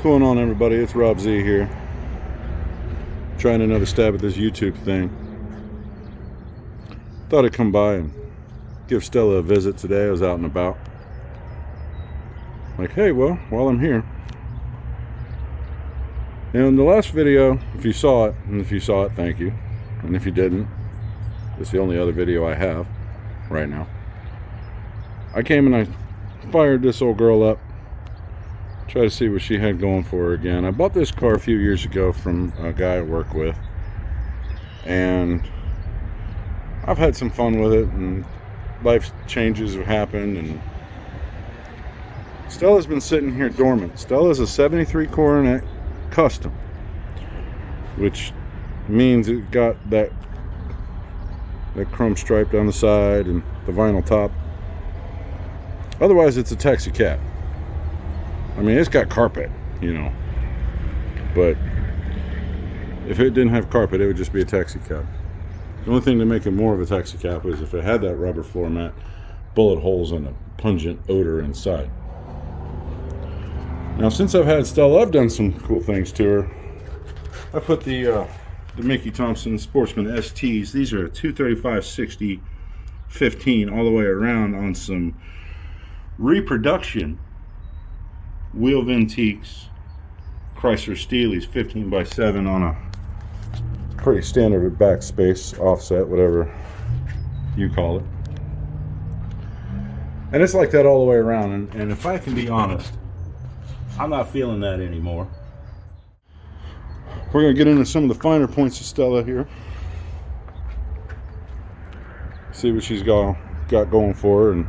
going on, everybody? It's Rob Z here, trying another stab at this YouTube thing. Thought I'd come by and give Stella a visit today. I was out and about. Like, hey, well, while I'm here. And in the last video, if you saw it, and if you saw it, thank you. And if you didn't, it's the only other video I have right now. I came and I fired this old girl up. Try to see what she had going for her again. I bought this car a few years ago from a guy I work with, and I've had some fun with it, and life changes have happened, and Stella's been sitting here dormant. Stella's a 73 Coronet Custom, which means it got that chrome stripe down the side and the vinyl top. Otherwise, it's a taxi cab. I mean, it's got carpet, you know, but if it didn't have carpet, it would just be a taxi cab. The only thing to make it more of a taxi cab is if it had that rubber floor mat, bullet holes, and a pungent odor inside. Now, since I've had Stella, I've done some cool things to her. I put the Mickey Thompson Sportsman STs. These are 235/60 15 all the way around on some reproduction Wheel Vintiques Chrysler Steelies 15x7 on a pretty standard backspace offset, whatever you call it. And it's like that all the way around, and if I can be honest, I'm not feeling that anymore. We're going to get into some of the finer points of Stella here. See what she's got going for her, and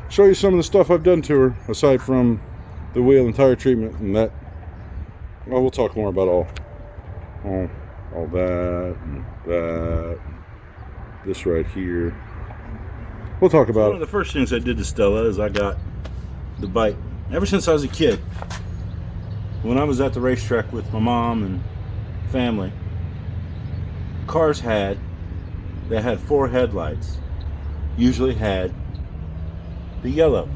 show you some of the stuff I've done to her, aside from the wheel and tire treatment and that. Well, we'll talk more about all that and that. This right here. We'll talk about it. One of the first things I did to Stella is I got the bike. Ever since I was a kid, when I was at the racetrack with my mom and family, cars that had 4 headlights usually had the yellow.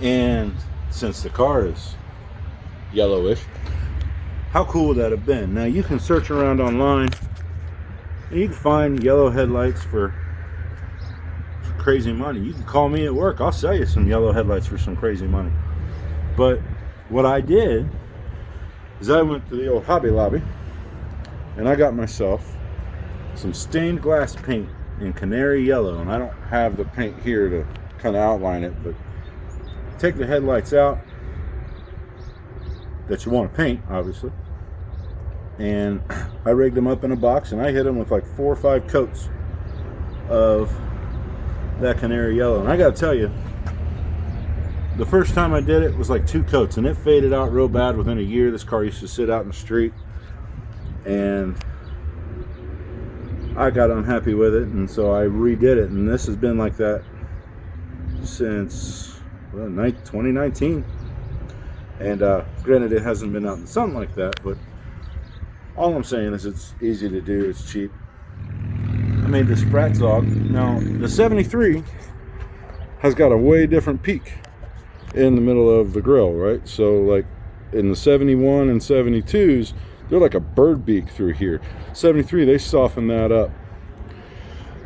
And since the car is yellowish, how cool would that have been? Now you can search around online and you can find yellow headlights for crazy money. You can call me at work, I'll sell you some yellow headlights for some crazy money. But what I did is I went to the old Hobby Lobby and I got myself some stained glass paint in canary yellow, and I don't have the paint here to kind of outline it, but take the headlights out that you want to paint, obviously, and I rigged them up in a box and I hit them with like 4 or 5 coats of that canary yellow. And I gotta tell you, the first time I did it was like 2 coats, and it faded out real bad within a year. This car used to sit out in the street, and I got unhappy with it, and so I redid it, and this has been like that since 2019. And granted, it hasn't been out in the sun like that, but all I'm saying is it's easy to do, it's cheap. I made this Frat Dog. Now the 73 has got a way different peak in the middle of the grill, right? So like in the 71 and 72s, they're like a bird beak through here. 73, they softened that up,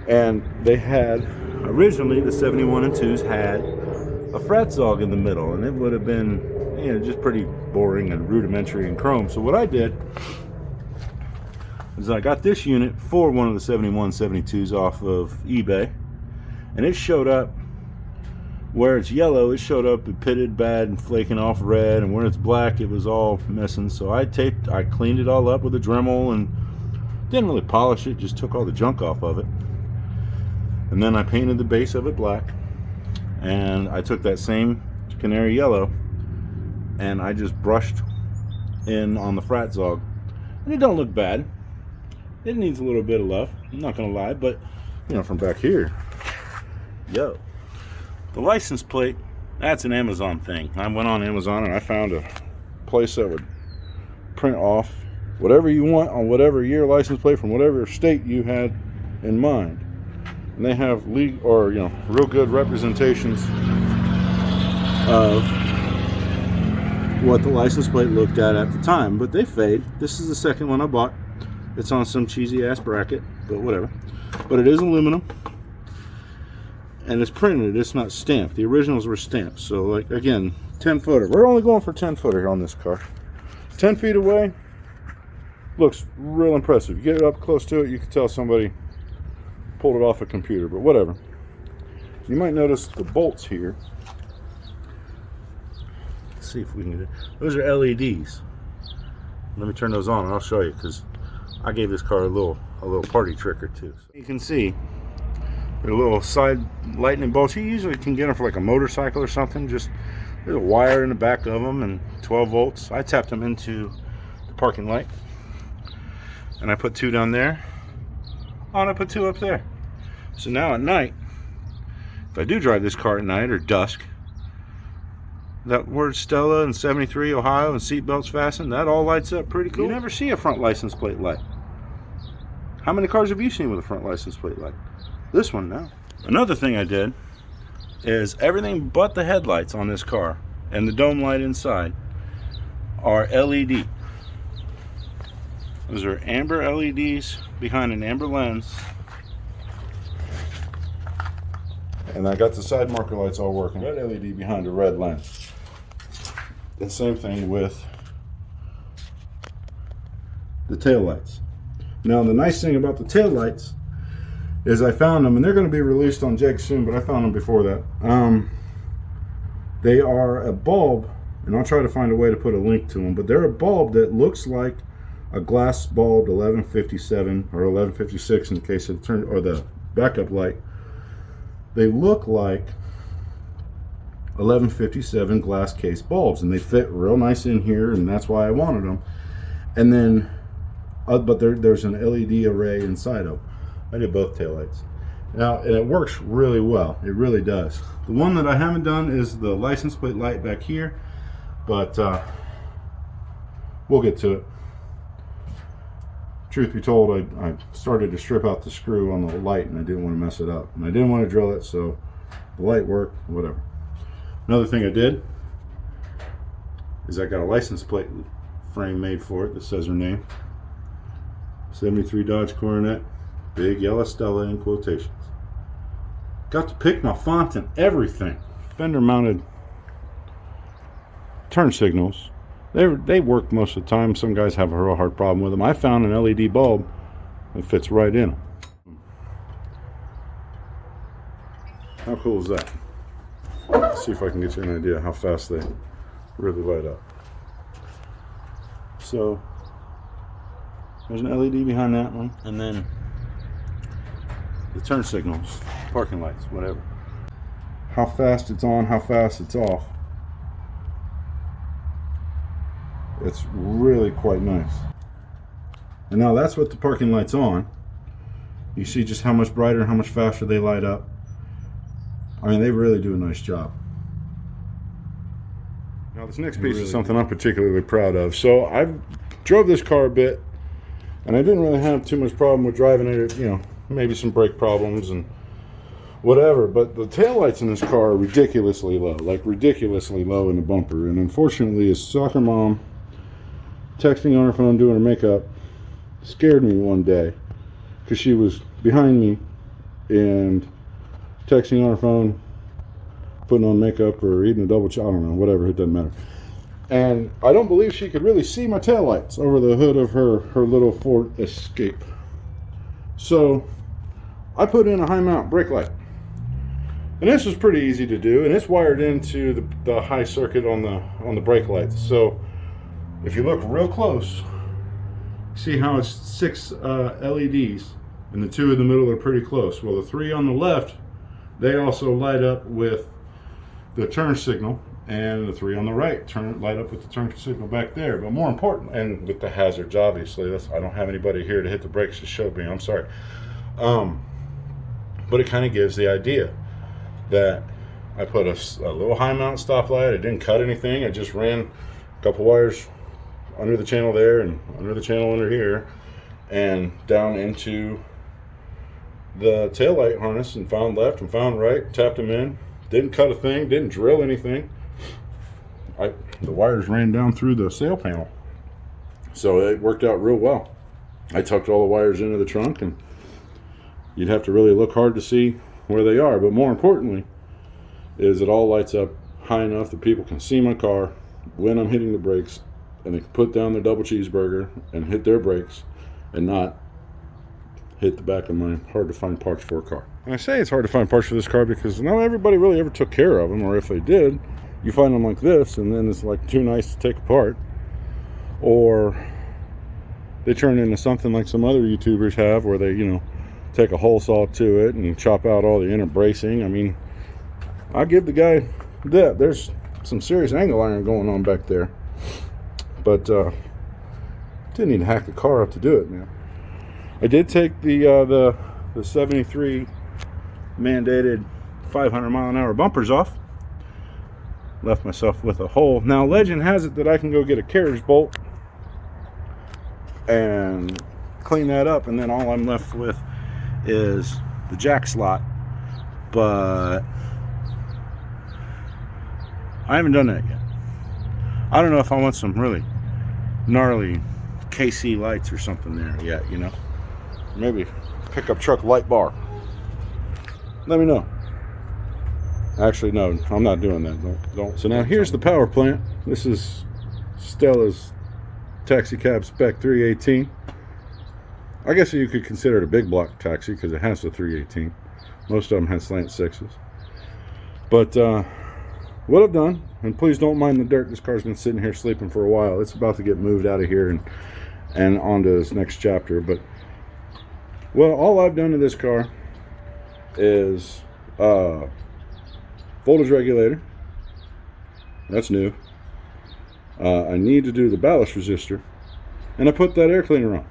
and they had originally, the 71 and 2s had a Frat Dog in the middle, and it would have been, you know, just pretty boring and rudimentary in chrome. So what I did is I got this unit for one of the 71 72s off of eBay, and it showed up where it's yellow, it showed up pitted bad and flaking off red, and where it's black, it was all missing. So I cleaned it all up with a Dremel and didn't really polish it, just took all the junk off of it. And then I painted the base of it black, and I took that same canary yellow and I just brushed in on the Frat Dog, and it don't look bad. It needs a little bit of love, I'm not gonna lie, but you know, from back here, yo. The license plate, that's an Amazon thing. I went on Amazon and I found a place that would print off whatever you want on whatever year license plate from whatever state you had in mind. And they have real good representations of what the license plate looked at the time, but they fade. This is the second one I bought. It's on some cheesy ass bracket, but whatever. But it is aluminum, and it's printed. It's not stamped. The originals were stamped. So, like, again, 10 footer. We're only going for 10 footer on this car. 10 feet away, looks real impressive. You get it up close to it, you can tell somebody pulled it off a computer, but whatever. You might notice the bolts here. Let's see if we can get it. Those are LEDs. Let me turn those on and I'll show you, because I gave this car a little party trick or two. So you can see the little side lightning bolts. You usually can get them for like a motorcycle or something. Just there's a wire in the back of them and 12 volts. I tapped them into the parking light, and I put 2 down there. Oh, and I put 2 up there. So now at night, if I do drive this car at night or dusk, that word Stella and 73 Ohio and seatbelts fastened, that all lights up pretty cool. You never see a front license plate light. How many cars have you seen with a front license plate light? This one now. Another thing I did is everything but the headlights on this car and the dome light inside are LED. Those are amber LEDs behind an amber lens. And I got the side marker lights all working. Red LED behind a red lens. The same thing with the tail lights. Now the nice thing about the tail lights is I found them, and they're going to be released on Jag soon, but I found them before that. They are a bulb, and I'll try to find a way to put a link to them, but they're a bulb that looks like a glass bulb 1157 or 1156 in the case of the turn, or the backup light. They look like 1157 glass case bulbs, and they fit real nice in here, and that's why I wanted them. And then but there's an LED array inside of them. I did both taillights. Now, and it works really well. It really does. The one that I haven't done is the license plate light back here, but we'll get to it. Truth be told, I started to strip out the screw on the light, and I didn't want to mess it up. And I didn't want to drill it, so the light worked, whatever. Another thing I did is I got a license plate frame made for it that says her name. 73 Dodge Coronet, big Yella Stella in quotations. Got to pick my font and everything. Fender mounted turn signals. They work most of the time. Some guys have a real hard problem with them. I found an LED bulb that fits right in them. How cool is that? Let's see if I can get you an idea how fast they really light up. So there's an LED behind that one, and then the turn signals, parking lights, whatever. How fast it's on, how fast it's off. It's really quite nice. And now that's with the parking lights on. You see just how much brighter and how much faster they light up. I mean, they really do a nice job. Now this next piece is something I'm particularly proud of. So I drove this car a bit, and I didn't really have too much problem with driving it, you know, maybe some brake problems and whatever, but the taillights in this car are ridiculously low, like ridiculously low in the bumper. And unfortunately, a soccer mom texting on her phone doing her makeup scared me one day, because she was behind me and texting on her phone, putting on makeup or eating a double I don't know, whatever, it doesn't matter. And I don't believe she could really see my taillights over the hood of her little Ford Escape. So I put in a high mount brake light. And this was pretty easy to do, and it's wired into the high circuit on the brake lights. So if you look real close, see how it's 6 LEDs, and the 2 in the middle are pretty close. Well, the 3 on the left, they also light up with the turn signal, and the 3 on the right light up with the turn signal back there. But more important, and with the hazards, obviously, I don't have anybody here to hit the brakes to show me, I'm sorry. But it kind of gives the idea that I put a little high mount stoplight. I didn't cut anything. I just ran a couple wires under the channel there and under the channel under here and down into the taillight harness, and found left and found right, tapped them in. Didn't cut a thing, didn't drill anything. the wires ran down through the sail panel. So it worked out real well. I tucked all the wires into the trunk, and you'd have to really look hard to see where they are. But more importantly, is it all lights up high enough that people can see my car when I'm hitting the brakes, and they can put down their double cheeseburger and hit their brakes and not hit the back of my hard to find parts for a car. And I say it's hard to find parts for this car because not everybody really ever took care of them, or if they did, you find them like this and then it's like too nice to take apart, or they turn into something like some other YouTubers have, where they, you know, take a hole saw to it and chop out all the inner bracing. I mean, I give the guy that. There's some serious angle iron going on back there, but didn't need to hack the car up to do it, man. I did take the 73 mandated 500-mile-an-hour bumpers off. Left myself with a hole. Now, legend has it that I can go get a carriage bolt and clean that up, and then all I'm left with is the jack slot. But I haven't done that yet. I don't know if I want some really gnarly KC lights or something there yet, you know. Maybe pickup truck light bar. Let me know. Actually, no, I'm not doing that. Don't. So now here's the power plant. This is Stella's taxi cab spec 318. I guess you could consider it a big block taxi because it has the 318. Most of them have slant sixes. But what I've done, and please don't mind the dirt, this car's been sitting here sleeping for a while. It's about to get moved out of here and onto this next chapter. But well, all I've done to this car is voltage regulator. That's new. I need to do the ballast resistor, and I put that air cleaner on,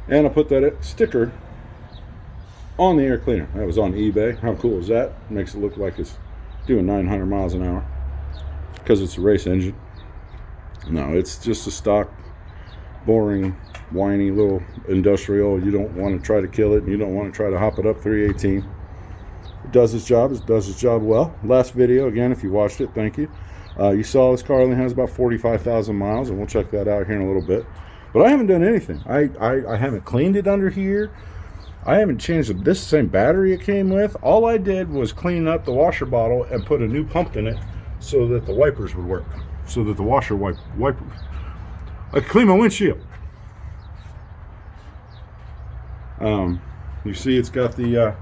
and I put that sticker on the air cleaner. That was on eBay. How cool is that? Makes it look like it's doing 900 miles an hour because it's a race engine. No, it's just a stock, boring, whiny little industrial. You don't want to try to kill it, and you don't want to try to hop it up 318. It does its job. It does its job well. Last video, again, if you watched it, thank you. You saw this car only has about 45,000 miles, and we'll check that out here in a little bit. But I haven't done anything. I haven't cleaned it under here. I haven't changed this same battery it came with. All I did was clean up the washer bottle and put a new pump in it so that the wipers would work, so that the washer wipers. I could clean my windshield. You see it's got the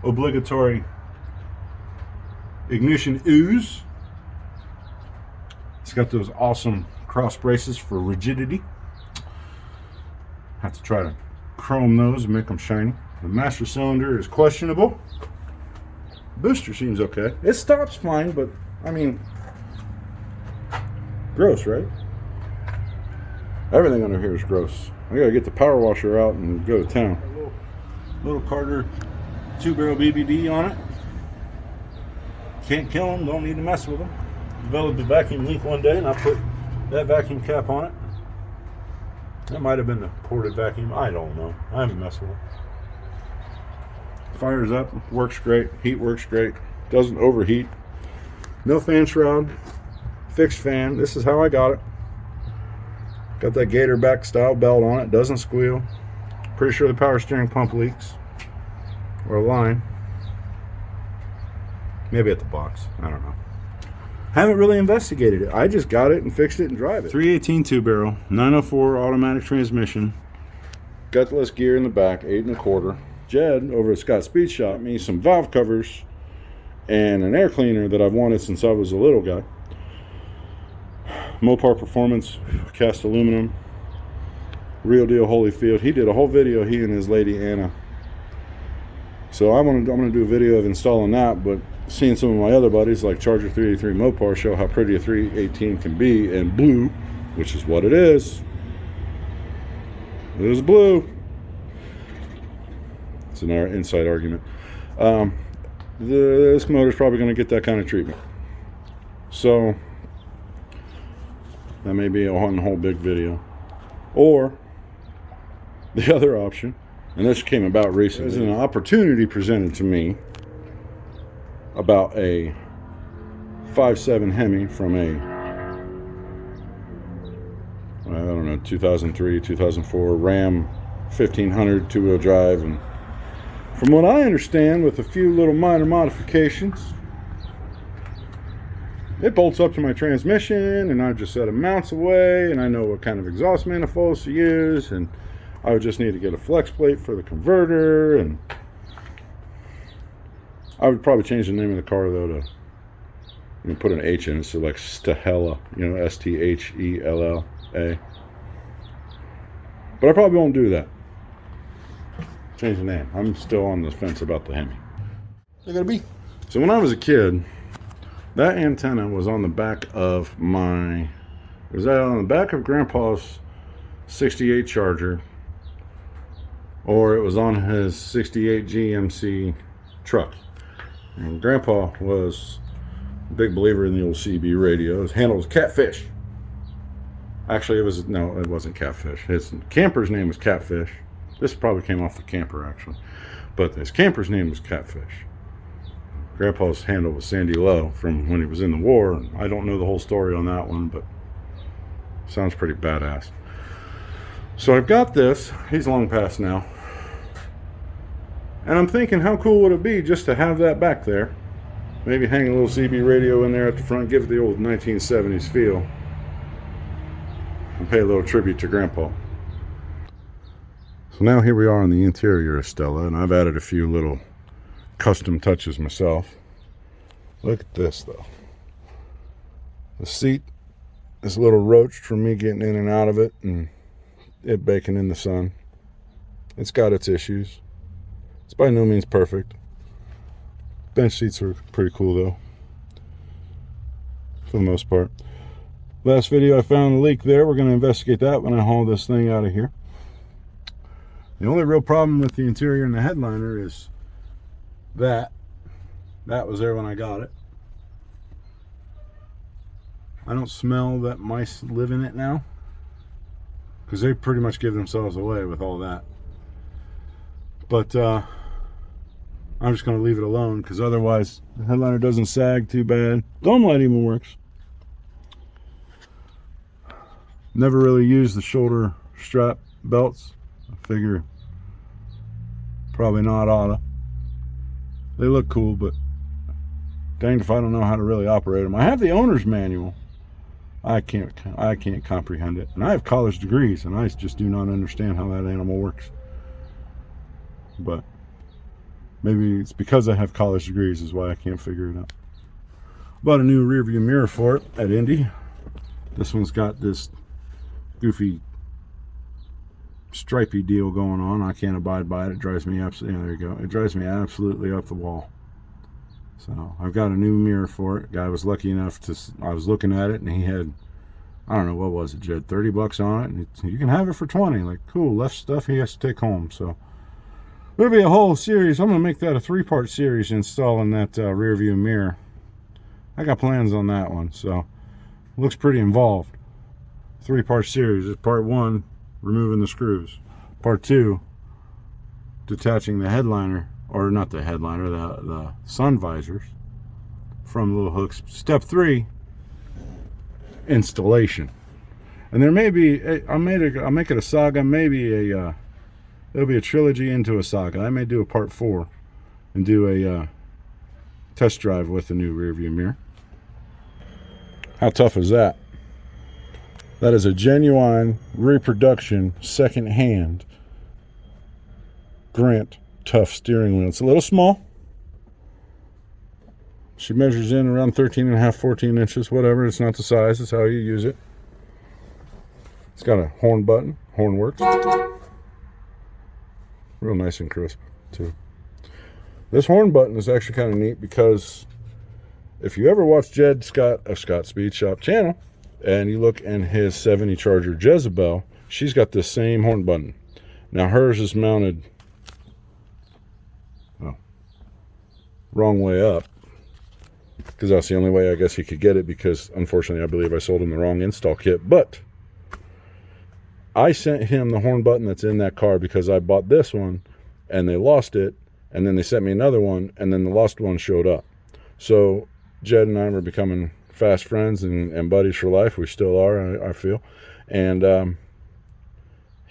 obligatory ignition ooze. It's got those awesome cross braces for rigidity. Have to try to chrome those and make them shiny. The master cylinder is questionable. Booster seems okay. It stops fine, but I mean, gross, right? Everything under here is gross. I gotta get the power washer out and go to town. Little Carter 2-barrel BBD on it. Can't kill them, don't need to mess with them. Developed a vacuum leak one day and I put that vacuum cap on it. That might have been the ported vacuum, I don't know. I haven't messed with it. Fires up, works great, heat works great, doesn't overheat. No fan shroud, fixed fan. This is how I got it. Got that gator back style belt on it, doesn't squeal. Pretty sure the power steering pump leaks, or a line. Maybe at the box, I don't know. Haven't really investigated it. I just got it and fixed it and drive it. 318 2-barrel, 904 automatic transmission. Gutless gear in the back, 8 1/4. Jed over at Scott Speed Shop me some valve covers and an air cleaner that I've wanted since I was a little guy. Mopar Performance, cast aluminum, real deal Holyfield. He did a whole video, he and his lady Anna. So I'm gonna do a video of installing that, but seeing some of my other buddies like Charger 383 Mopar show how pretty a 318 can be in blue, which is what it is. It is blue. It's an inside argument. This motor's probably going to get that kind of treatment. So that may be a whole big video. Or the other option, and this came about recently, there's an opportunity presented to me about a 5.7 Hemi from a don't know, 2003, 2004 Ram 1500 two-wheel drive, and from what I understand, with a few little minor modifications, it bolts up to my transmission, and I just set it mounts away, and I know what kind of exhaust manifolds to use, and I would just need to get a flex plate for the converter, and I would probably change the name of the car though to, put an H in it, so like Stella, Stella. But I probably won't do that. Change the name. I'm still on the fence about the Hemi. They gotta be. So when I was a kid, that antenna was on the back of Grandpa's 68 Charger, or it was on his 68 GMC truck. And Grandpa was a big believer in the old CB radio. His handle was Catfish. Actually, it wasn't Catfish. His camper's name was Catfish. This probably came off the camper, actually. But his camper's name was Catfish. Grandpa's handle was Sandy Low from when he was in the war. I don't know the whole story on that one, but sounds pretty badass. So I've got this. He's long past now. And I'm thinking, how cool would it be just to have that back there? Maybe hang a little CB radio in there at the front, give it the old 1970s feel, and pay a little tribute to Grandpa. So now here we are on the interior of Stella, and I've added a few little custom touches myself. Look at this though. The seat is a little roached from me getting in and out of it and it baking in the sun. It's got its issues. It's by no means perfect. Bench seats are pretty cool though, for the most part. Last video I found a leak there. We're going to investigate that when I haul this thing out of here. The only real problem with the interior and the headliner is that was there when I got it. I don't smell that mice live in it now, because they pretty much give themselves away with all that. But I'm just going to leave it alone, because otherwise the headliner doesn't sag too bad. Dome light even works. Never really used the shoulder strap belts. I figure probably not oughta. They look cool, but danged if I don't know how to really operate them. I have the owner's manual. I can't comprehend it. And I have college degrees, and I just do not understand how that animal works. But maybe it's because I have college degrees is why I can't figure it out. Bought a new rear view mirror for it at Indy. This one's got this goofy stripey deal going on. I can't abide by it. It drives me absolutely, there you go. It drives me absolutely up the wall. So I've got a new mirror for it. Guy was lucky enough to, I was looking at it and he had, I don't know, what was it, Jed, 30 bucks on it, and you can have it for 20. Like, cool, left stuff he has to take home. So there'll be a whole series. I'm gonna make that a 3-part series, installing that rear view mirror. I got plans on that one, so looks pretty involved. 3-part series. It's part 1, removing the screws. Part 2, detaching the headliner, or not the headliner, the sun visors from little hooks. Step 3, installation. And there may be, I'll make it a saga, maybe there'll be a trilogy into a saga. I may do a part 4 and do a test drive with the new rear view mirror. How tough is that? That is a genuine reproduction, second-hand Grant tough steering wheel. It's a little small. She measures in around 13.5, 14 inches, whatever. It's not the size, it's how you use it. It's got a horn button. Horn works. Real nice and crisp, too. This horn button is actually kind of neat, because if you ever watch Jed Scott of Scott Speed Shop channel, and you look in his 70 Charger Jezebel, she's got this same horn button. Now hers is mounted wrong way up, because that's the only way I guess he could get it, because unfortunately I believe I sold him the wrong install kit. But I sent him the horn button that's in that car, because I bought this one and they lost it, and then they sent me another one, and then the lost one showed up. So Jed and I were becoming fast friends and buddies for life. We still are, I feel. And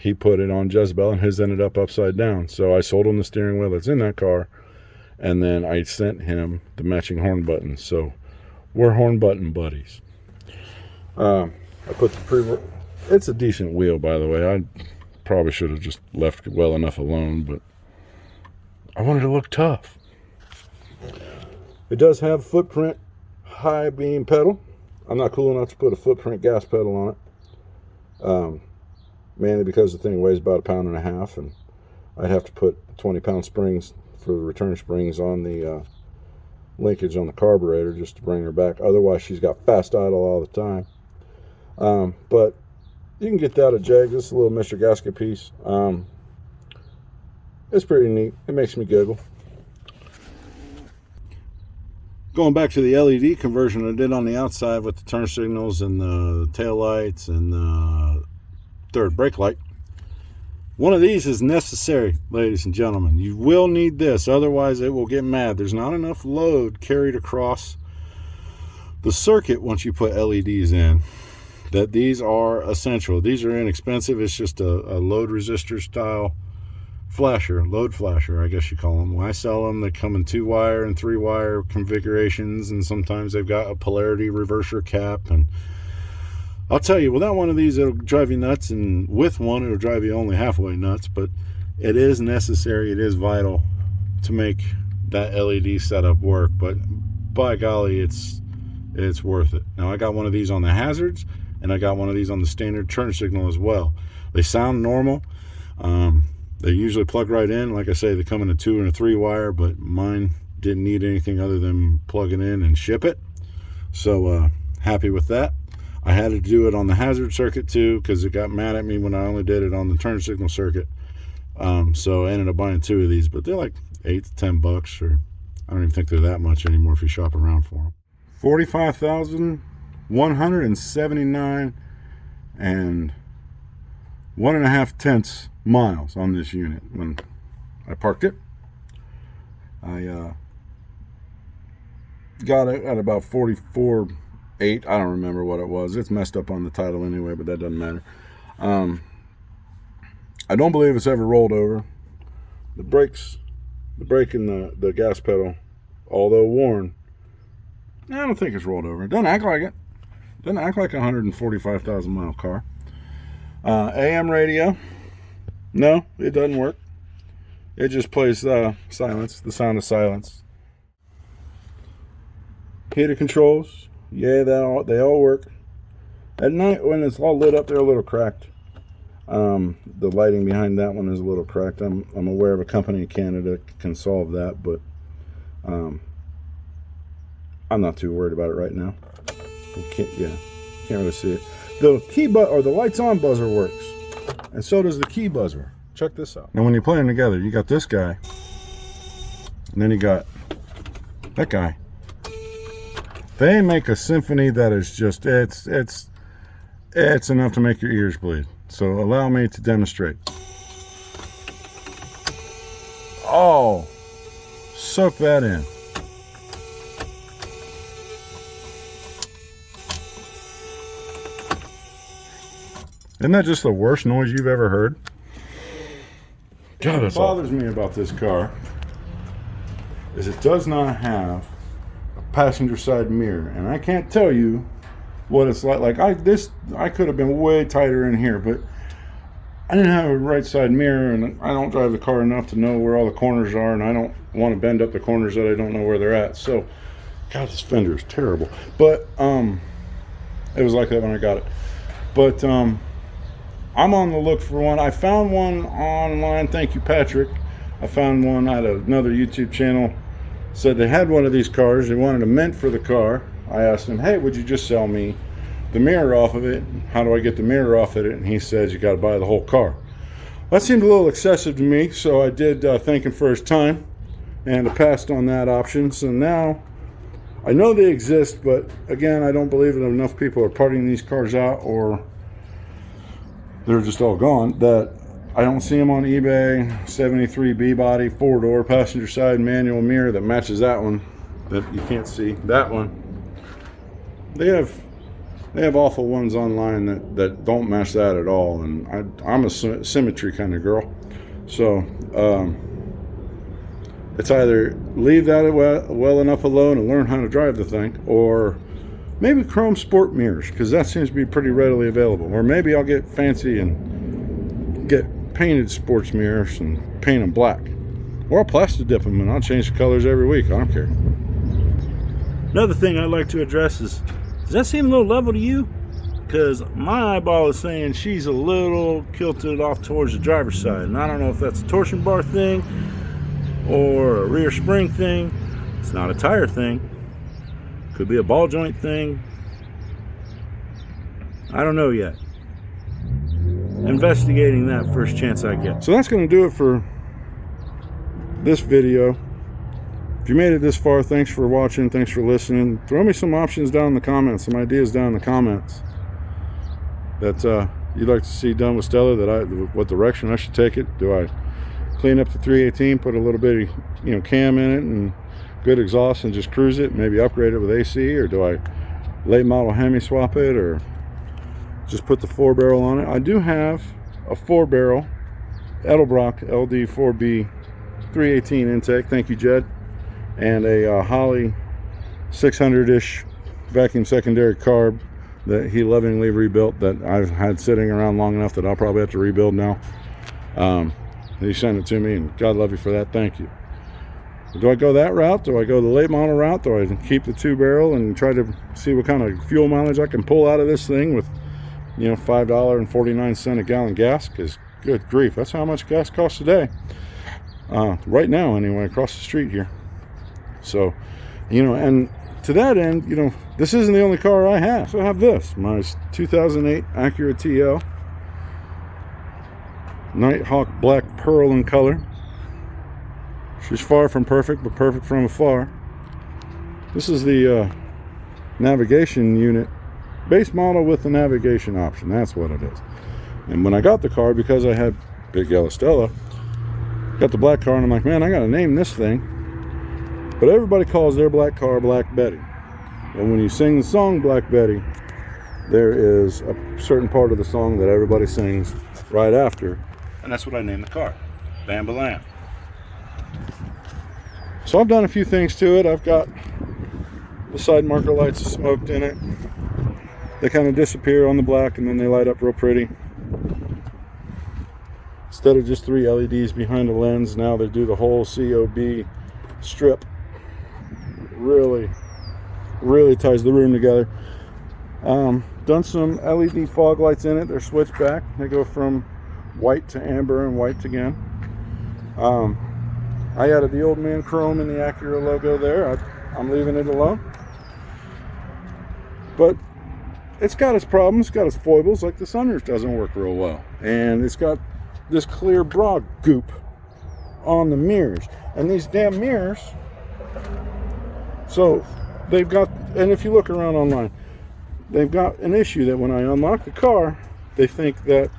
he put it on Jezebel, and his ended up upside down. So I sold him the steering wheel that's in that car, and then I sent him the matching horn buttons. So we're horn button buddies. I put the it's a decent wheel, by the way. I probably should have just left it well enough alone, but I wanted to look tough. It does have footprint high beam pedal. I'm not cool enough to put a footprint gas pedal on it. Mainly because the thing weighs about 1.5 pounds, and I'd have to put 20-pound springs for the return springs on the linkage on the carburetor just to bring her back. Otherwise, she's got fast idle all the time. But you can get that at Jag. This is a little Mr. Gasket piece. It's pretty neat. It makes me giggle. Going back to the LED conversion I did on the outside with the turn signals and the tail lights and the third brake light. One of these is necessary, ladies and gentlemen. You will need this, otherwise it will get mad. There's not enough load carried across the circuit once you put LEDs in, that these are essential. These are inexpensive. It's just a load resistor style flasher, load flasher, I guess you call them. When I sell them, they come in 2-wire and 3-wire configurations, and sometimes they've got a polarity reverser cap. And I'll tell you, without one of these, it'll drive you nuts, and with one, it'll drive you only halfway nuts. But it is necessary, it is vital to make that LED setup work. But by golly, it's worth it. Now, I got one of these on the hazards, and I got one of these on the standard turn signal as well. They sound normal. They usually plug right in. Like I say, they come in a 2 and a 3-wire, but mine didn't need anything other than plug it in and ship it. So happy with that. I had to do it on the hazard circuit too, because it got mad at me when I only did it on the turn signal circuit. So I ended up buying 2 of these, but they're like $8 to $10, or I don't even think they're that much anymore if you shop around for them. 45,179 and 1.5 miles on this unit when I parked it. I got it at about 44.8. I don't remember what it was. It's messed up on the title anyway, but that doesn't matter. I don't believe it's ever rolled over. The brake and the gas pedal, although worn, I don't think it's rolled over. It doesn't act like it. Doesn't act like a 145,000 mile car. AM radio, no, it doesn't work. It just plays silence, the sound of silence. Heater controls, yeah, they all work. At night when it's all lit up, they're a little cracked. The lighting behind that one is a little cracked. I'm aware of a company in Canada that can solve that, but I'm not too worried about it right now. Can't really see it. The the lights on buzzer works, and so does the key buzzer. Check this out. Now when you play them together, you got this guy, and then you got that guy. They make a symphony that is just, it's enough to make your ears bleed. So allow me to demonstrate. Oh, soak that in. Isn't that just the worst noise you've ever heard? God, what bothers me about this car is it does not have a passenger side mirror, and I can't tell you what it's like. Like I could have been way tighter in here, but I didn't have a right side mirror, and I don't drive the car enough to know where all the corners are, and I don't want to bend up the corners that I don't know where they're at. So, God, this fender is terrible. But it was like that when I got it. But I'm on the look for one. I found one online. Thank you, Patrick. I found one at another YouTube channel. Said they had one of these cars. They wanted a mint for the car. I asked him, hey, would you just sell me the mirror off of it? How do I get the mirror off of it? And he says, you got to buy the whole car. That seemed a little excessive to me, so I did thank him for his time, and I passed on that option. So now I know they exist, but again, I don't believe that enough people are parting these cars out, or they're just all gone, that I don't see them on eBay. 73B body, 4-door, passenger side manual mirror that matches that one that you can't see. That one. They have They have awful ones online that don't match that at all, and I'm a symmetry kind of girl. So it's either leave that well enough alone and learn how to drive the thing, or maybe chrome sport mirrors, because that seems to be pretty readily available. Or maybe I'll get fancy and get painted sports mirrors and paint them black. Or I'll plastic dip them and I'll change the colors every week. I don't care. Another thing I'd like to address is, does that seem a little level to you? Because my eyeball is saying she's a little tilted off towards the driver's side. And I don't know if that's a torsion bar thing or a rear spring thing. It's not a tire thing. Could be a ball joint thing. I don't know yet. Investigating that first chance I get. So that's going to do it for this video. If you made it this far, thanks for watching, thanks for listening. Throw me some options down in the comments, some ideas down in the comments that you'd like to see done with Stella, what direction I should take it. Do I clean up the 318, put a little bit of cam in it and good exhaust and just cruise it, maybe upgrade it with AC, or do I late model Hemi swap it, or just put the 4-barrel on it? I do have a 4-barrel Edelbrock LD4B 318 intake, thank you Jed, and a Holley 600-ish vacuum secondary carb that he lovingly rebuilt, that I've had sitting around long enough that I'll probably have to rebuild now. He sent it to me, and God love you for that, thank you. Do I go that route? Do I go the late model route? Do I keep the 2-barrel and try to see what kind of fuel mileage I can pull out of this thing with $5.49 a gallon gas? Because good grief, that's how much gas costs today. Right now anyway, across the street here. So, and to that end, this isn't the only car I have. So I have this, my 2008 Acura TL, Nighthawk black pearl in color. She's far from perfect, but perfect from afar. This is the navigation unit, base model with the navigation option. That's what it is. And when I got the car, because I had Big Yella Stella, got the black car, and I'm like, man, I gotta name this thing. But everybody calls their black car Black Betty. And when you sing the song Black Betty, there is a certain part of the song that everybody sings right after, and that's what I named the car, Bam-Ba-Lam. So I've done a few things to it. I've got the side marker lights smoked in it. They kind of disappear on the black and then they light up real pretty. Instead of just 3 LEDs behind the lens, now they do the whole COB strip. Really ties the room together. Done some LED fog lights in it. They're switched back. They go from white to amber and white again. I added the old man chrome in the Acura logo there. I'm leaving it alone. But it's got its problems, it's got its foibles, like the sunroof doesn't work real well. And it's got this clear broad goop on the mirrors. And these damn mirrors, so they've got, and if you look around online, they've got an issue that when I unlock the car, they think that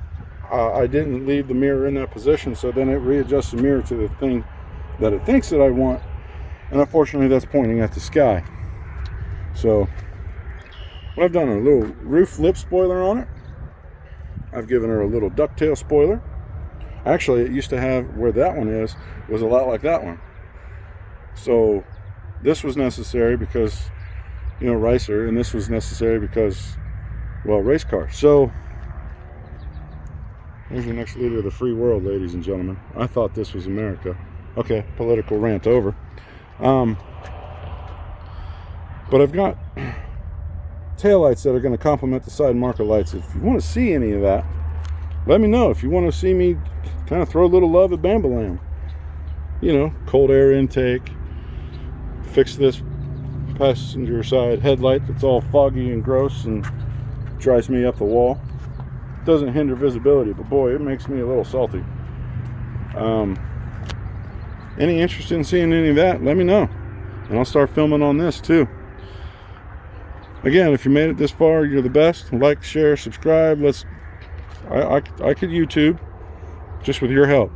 I didn't leave the mirror in that position, so then it readjusts the mirror to the thing that it thinks that I want, and unfortunately that's pointing at the sky. So what I've done, a little roof lip spoiler on it. I've given her a little ducktail spoiler. Actually, it used to have, where that one is, was a lot like that one. So this was necessary because, Ricer, and this was necessary because, well, race car. So here's the next leader of the free world, ladies and gentlemen. I thought this was America. Okay, political rant over. But I've got taillights that are going to complement the side marker lights. If you want to see any of that, let me know. If you want to see me kind of throw a little love at Bam-Ba-Lam, cold air intake, fix this passenger side headlight that's all foggy and gross and drives me up the wall. Doesn't hinder visibility, but boy, it makes me a little salty. Any interest in seeing any of that, let me know, and I'll start filming on this too. Again, if you made it this far, you're the best. Like, share, subscribe. I could YouTube just with your help.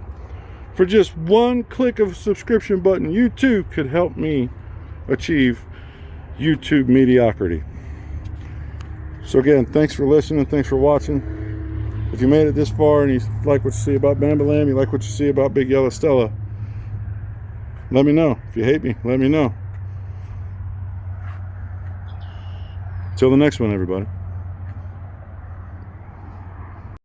For just one click of a subscription button, you too could help me achieve YouTube mediocrity. So again, thanks for listening. Thanks for watching. If you made it this far and you like what you see about Bam-Ba-Lam, you like what you see about Big Yellow Stella, let me know. If you hate me, let me know. Till the next one, everybody.